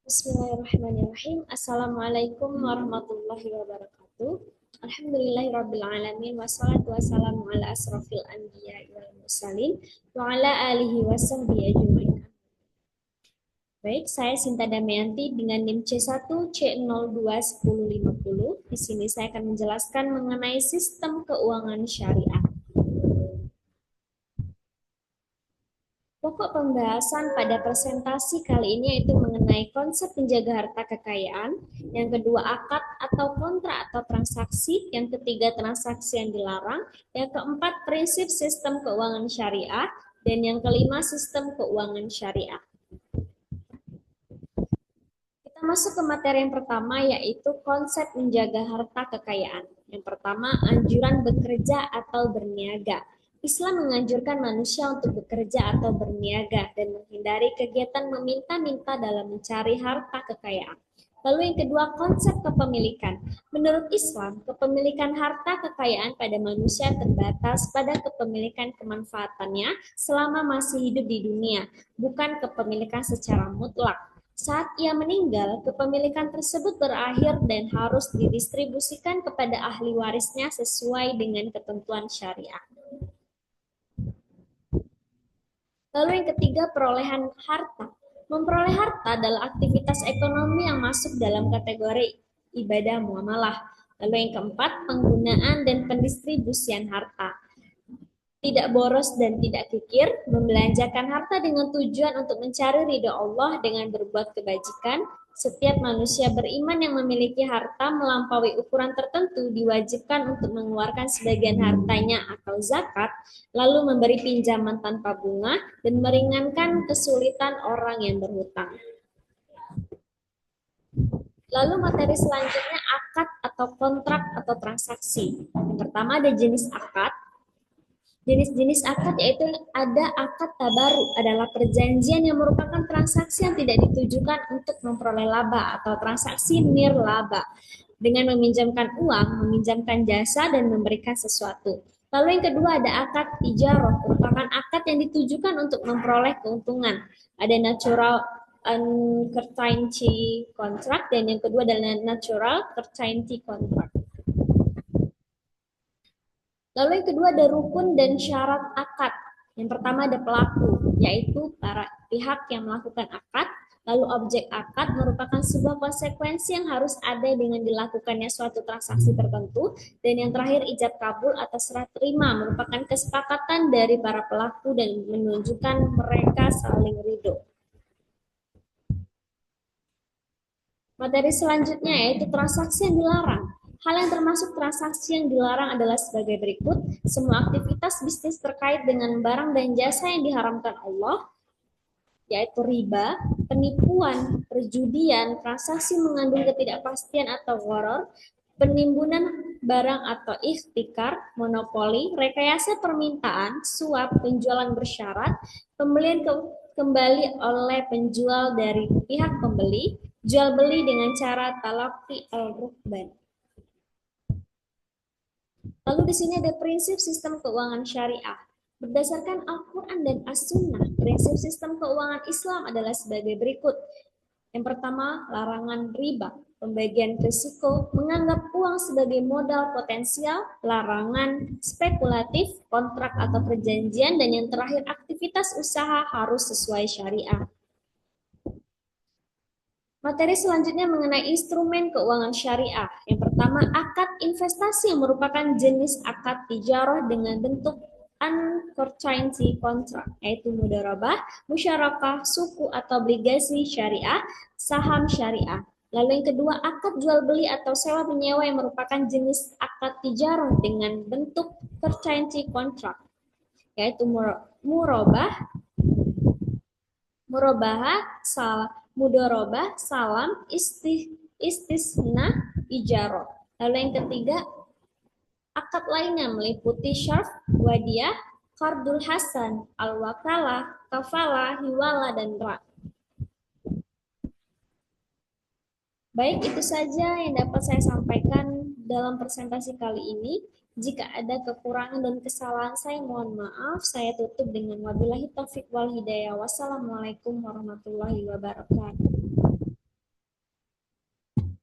Bismillahirrahmanirrahim. Assalamualaikum warahmatullahi wabarakatuh. Alhamdulillahirabbil alamin wassalatu wassalamu ala asrofil anbiya'i wal mursalin wa ala alihi wasahbihi ajmain. Baik, saya Sinta Damayanti dengan NIM C1C021050. Di sini saya akan menjelaskan mengenai sistem keuangan syariah. Pokok pembahasan pada presentasi kali ini yaitu mengenai konsep penjaga harta kekayaan, yang kedua akad atau kontrak atau transaksi, yang ketiga transaksi yang dilarang, yang keempat prinsip sistem keuangan syariah, dan yang kelima sistem keuangan syariah. Kita masuk ke materi yang pertama yaitu konsep menjaga harta kekayaan. Yang pertama, anjuran bekerja atau berniaga. Islam menganjurkan manusia untuk bekerja atau berniaga dan menghindari kegiatan meminta-minta dalam mencari harta kekayaan. Lalu yang kedua, konsep kepemilikan. Menurut Islam, kepemilikan harta kekayaan pada manusia terbatas pada kepemilikan kemanfaatannya selama masih hidup di dunia, bukan kepemilikan secara mutlak. Saat ia meninggal, kepemilikan tersebut berakhir dan harus didistribusikan kepada ahli warisnya sesuai dengan ketentuan syariah. Lalu yang ketiga, perolehan harta. Memperoleh harta adalah aktivitas ekonomi yang masuk dalam kategori ibadah muamalah. Lalu yang keempat, penggunaan dan pendistribusian harta. Tidak boros dan tidak kikir, membelanjakan harta dengan tujuan untuk mencari ridha Allah dengan berbuat kebajikan. Setiap manusia beriman yang memiliki harta melampaui ukuran tertentu diwajibkan untuk mengeluarkan sebagian hartanya atau zakat, lalu memberi pinjaman tanpa bunga dan meringankan kesulitan orang yang berhutang. Lalu materi selanjutnya akad atau kontrak atau transaksi. Yang pertama ada jenis akad. Jenis-jenis akad yaitu ada akad tabaru, adalah perjanjian yang merupakan transaksi yang tidak ditujukan untuk memperoleh laba atau transaksi nirlaba dengan meminjamkan uang, meminjamkan jasa dan memberikan sesuatu. Lalu yang kedua ada akad ijarah, merupakan akad yang ditujukan untuk memperoleh keuntungan. Ada natural certainty contract dan yang kedua adalah natural certainty contract. Lalu yang kedua ada rukun dan syarat akad. Yang pertama ada pelaku, yaitu para pihak yang melakukan akad. Lalu objek akad merupakan sebuah konsekuensi yang harus ada dengan dilakukannya suatu transaksi tertentu. Dan yang terakhir ijab kabul atau serah terima merupakan kesepakatan dari para pelaku dan menunjukkan mereka saling ridho. Materi selanjutnya yaitu transaksi yang dilarang. Hal yang termasuk transaksi yang dilarang adalah sebagai berikut. Semua aktivitas bisnis terkait dengan barang dan jasa yang diharamkan Allah, yaitu riba, penipuan, perjudian, transaksi mengandung ketidakpastian atau gharar, penimbunan barang atau ikhtikar, monopoli, rekayasa permintaan, suap, penjualan bersyarat, pembelian kembali oleh penjual dari pihak pembeli, jual beli dengan cara talaqi al-rukban. Lalu di sini ada prinsip sistem keuangan syariah. Berdasarkan Al-Quran dan As-Sunnah, prinsip sistem keuangan Islam adalah sebagai berikut. Yang pertama, larangan riba, pembagian risiko, menganggap uang sebagai modal potensial, larangan spekulatif, kontrak atau perjanjian, dan yang terakhir, aktivitas usaha harus sesuai syariah. Materi selanjutnya mengenai instrumen keuangan syariah. Yang pertama, akad investasi yang merupakan jenis akad tijarah dengan bentuk uncertainty contract, yaitu mudharabah, musyarakah, suku atau obligasi syariah, saham syariah. Lalu yang kedua, akad jual beli atau sewa menyewa yang merupakan jenis akad tijarah dengan bentuk certainty contract, yaitu murabah, mudorobah, salam, istisna, ijarah. Lalu yang ketiga, akad lainnya meliputi syarf, wadiyah, qardul hasan, al-wakalah, kafalah, hiwala, dan ra. Baik, itu saja yang dapat saya sampaikan dalam presentasi kali ini. Jika ada kekurangan dan kesalahan saya mohon maaf. Saya tutup dengan wabillahi taufiq wal hidayah. Wassalamualaikum warahmatullahi wabarakatuh.